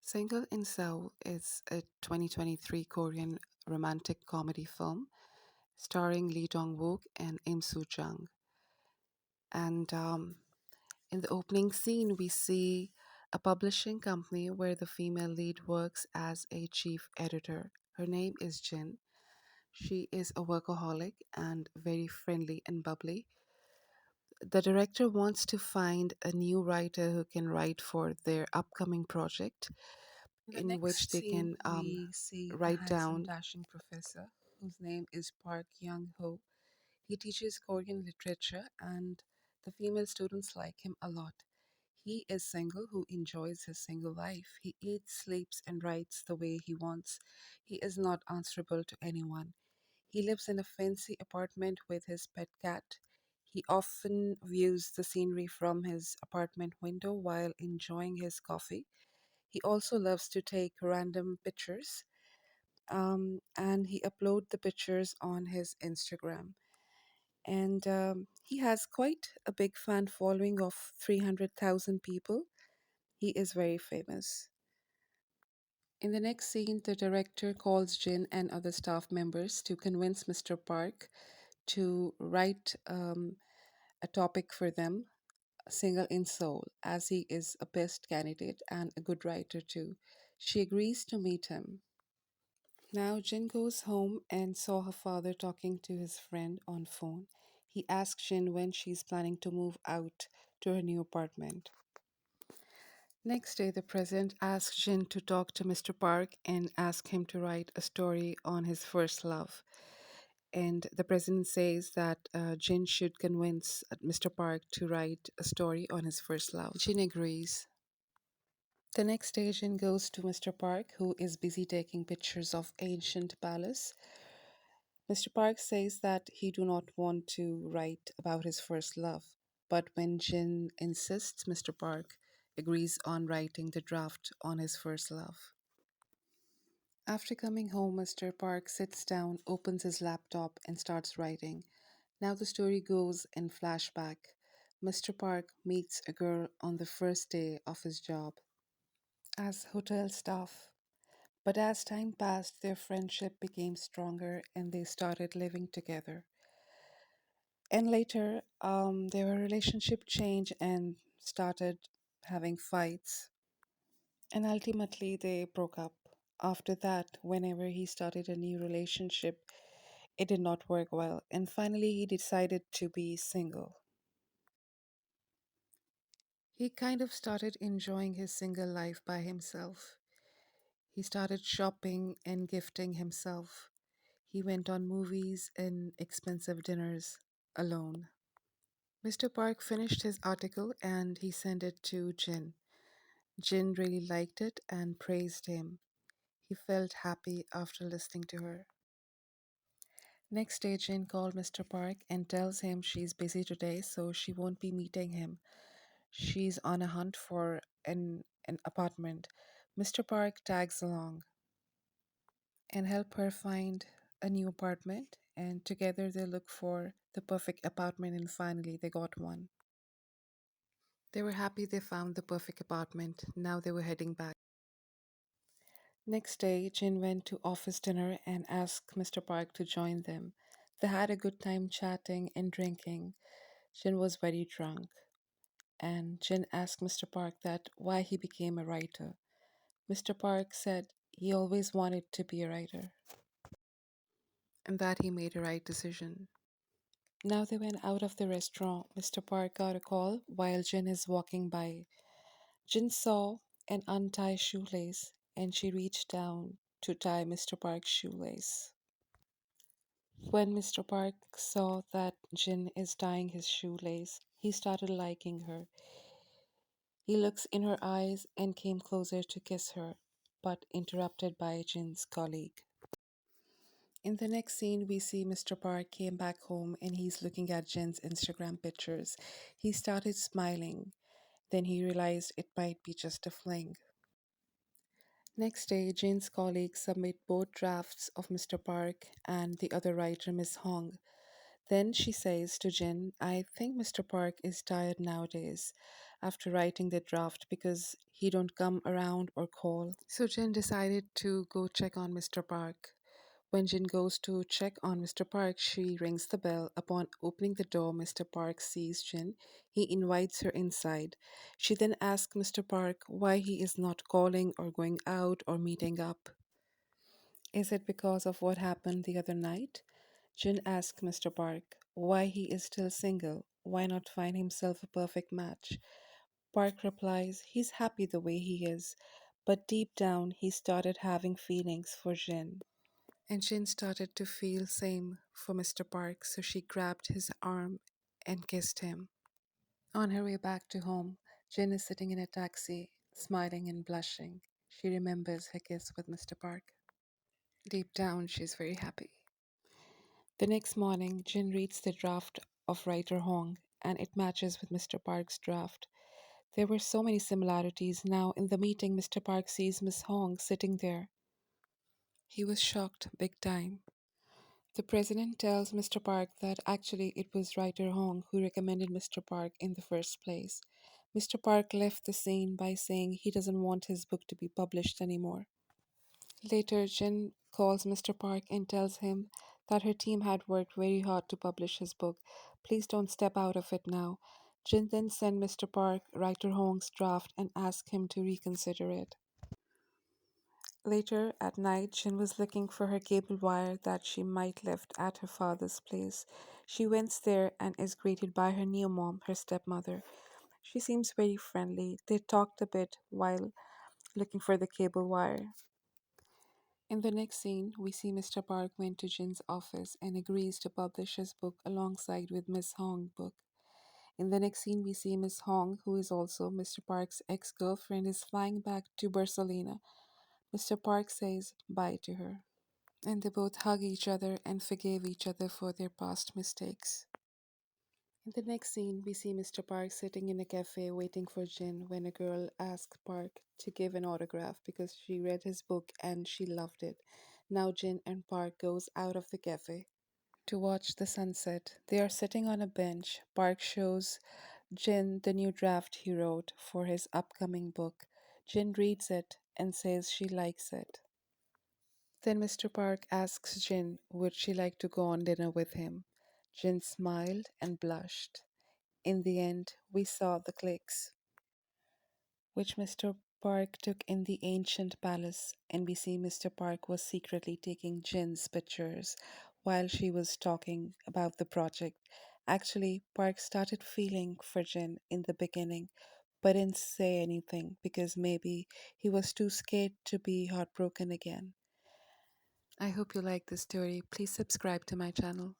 Single in Seoul is a 2023 Korean romantic comedy film starring leedongwook and Im Soo Jung. And In the opening scene, we see a publishing company where the female lead works as a chief editor. Her name is Jin. She is a workaholic and very friendly and bubbly. The director wants to find a new writer who can write for their upcoming project, In the in which next they scene, can we see a write handsome, down. dashing professor whose name is Park Young Ho. He teaches Korean literature, and the female students like him a lot. He is single who enjoys his single life. He eats, sleeps, and writes the way he wants. He is not answerable to anyone. He lives in a fancy apartment with his pet cat. He often views the scenery from his apartment window while enjoying his coffee. He also loves to take random pictures, and he uploads the pictures on his Instagram. And he has quite a big fan following of 300,000 people. He is very famous. In the next scene, the director calls Jin and other staff members to convince Mr. Park to write a topic for them, single in Seoul, as he is a best candidate and a good writer too. She agrees to meet him. Now Jin goes home and saw her father talking to his friend on phone. He asks Jin when she's planning to move out to her new apartment. Next day, the president asks Jin to talk to Mr. Park and ask him to write a story on his first love. And the president says that Jin should convince Mr. Park to write a story on his first love. Jin agrees. The next day, Jin goes to Mr. Park, who is busy taking pictures of ancient palace. Mr. Park says that he do not want to write about his first love, but when Jin insists, Mr. Park agrees on writing the draft on his first love. After coming home, Mr. Park sits down, opens his laptop, and starts writing. Now the story goes in flashback. Mr. Park meets a girl on the first day of his job as hotel staff. But as time passed, their friendship became stronger and they started living together. And later, their relationship changed and started having fights. And ultimately, they broke up. After that, whenever he started a new relationship, it did not work well. And finally, he decided to be single. He kind of started enjoying his single life by himself. He started shopping and gifting himself. He went on movies and expensive dinners alone. Mr. Park finished his article and he sent it to Jin. Jin really liked it and praised him. He felt happy after listening to her. Next day, Jin called Mr. Park and tells him she's busy today, so she won't be meeting him. She's on a hunt for an apartment. Mr. Park tags along and help her find a new apartment, and together they look for the perfect apartment, and finally they got one. They were happy they found the perfect apartment. Now they were heading back. Next day, Jin went to office dinner and asked Mr. Park to join them. They had a good time chatting and drinking. Jin was very drunk, and Jin asked Mr. Park that why he became a writer. Mr. Park said he always wanted to be a writer and that he made a right decision. Now they went out of the restaurant. Mr. Park got a call while Jin is walking by. Jin saw an untied shoelace and she reached down to tie Mr. Park's shoelace. When Mr. Park saw that Jin is tying his shoelace, he started liking her. He looks in her eyes and came closer to kiss her, but interrupted by Jin's colleague. In the next scene, we see Mr. Park came back home and he's looking at Jin's Instagram pictures. He started smiling. Then he realized it might be just a fling. Next day, Jin's colleagues submit both drafts of Mr. Park and the other writer, Miss Hong. Then she says to Jin, I think Mr. Park is tired nowadays. after writing the draft because he don't come around or call. So Jin decided to go check on Mr. Park. When Jin goes to check on Mr. Park, she rings the bell. Upon opening the door, Mr. Park sees Jin. He invites her inside. She then asks Mr. Park why he is not calling or going out or meeting up. Is it because of what happened the other night? Jin asks Mr. Park why he is still single. Why not find himself a perfect match? Park replies he's happy the way he is, but deep down he started having feelings for Jin. And Jin started to feel same for Mr. Park, so she grabbed his arm and kissed him. On her way back to home, Jin is sitting in a taxi, smiling and blushing. She remembers her kiss with Mr. Park. Deep down, she's very happy. The next morning, Jin reads the draft of Writer Hong, and it matches with Mr. Park's draft. There were so many similarities. Now, in the meeting, Mr. Park sees Miss Hong sitting there. He was shocked big time. The president tells Mr. Park that actually it was writer Hong who recommended Mr. Park in the first place. Mr. Park left the scene by saying he doesn't want his book to be published anymore. Later, Jin calls Mr. Park and tells him that her team had worked very hard to publish his book. Please don't step out of it now. Jin then sent Mr. Park writer Hong's draft and asked him to reconsider it. Later at night, Jin was looking for her cable wire that she might left at her father's place. She went there and is greeted by her new mom, her stepmother. She seems very friendly. They talked a bit while looking for the cable wire. In the next scene, we see Mr. Park went to Jin's office and agrees to publish his book alongside with Miss Hong's book. In the next scene, we see Miss Hong, who is also Mr. Park's ex-girlfriend, is flying back to Barcelona. Mr. Park says bye to her, and they both hug each other and forgive each other for their past mistakes. In the next scene, we see Mr. Park sitting in a cafe waiting for Jin when a girl asks Park to give an autograph because she read his book and she loved it. Now Jin and Park goes out of the cafe to watch the sunset. They are sitting on a bench. Park shows Jin the new draft he wrote for his upcoming book. Jin reads it and says she likes it. Then Mr. Park asks Jin would she like to go on dinner with him. Jin smiled and blushed. In the end, we saw the clicks, which Mr. Park took in the ancient palace, and we see Mr. Park was secretly taking Jin's pictures while she was talking about the project. Actually, Park started feeling for Jin in the beginning, but didn't say anything because maybe he was too scared to be heartbroken again. I hope you like this story. Please subscribe to my channel.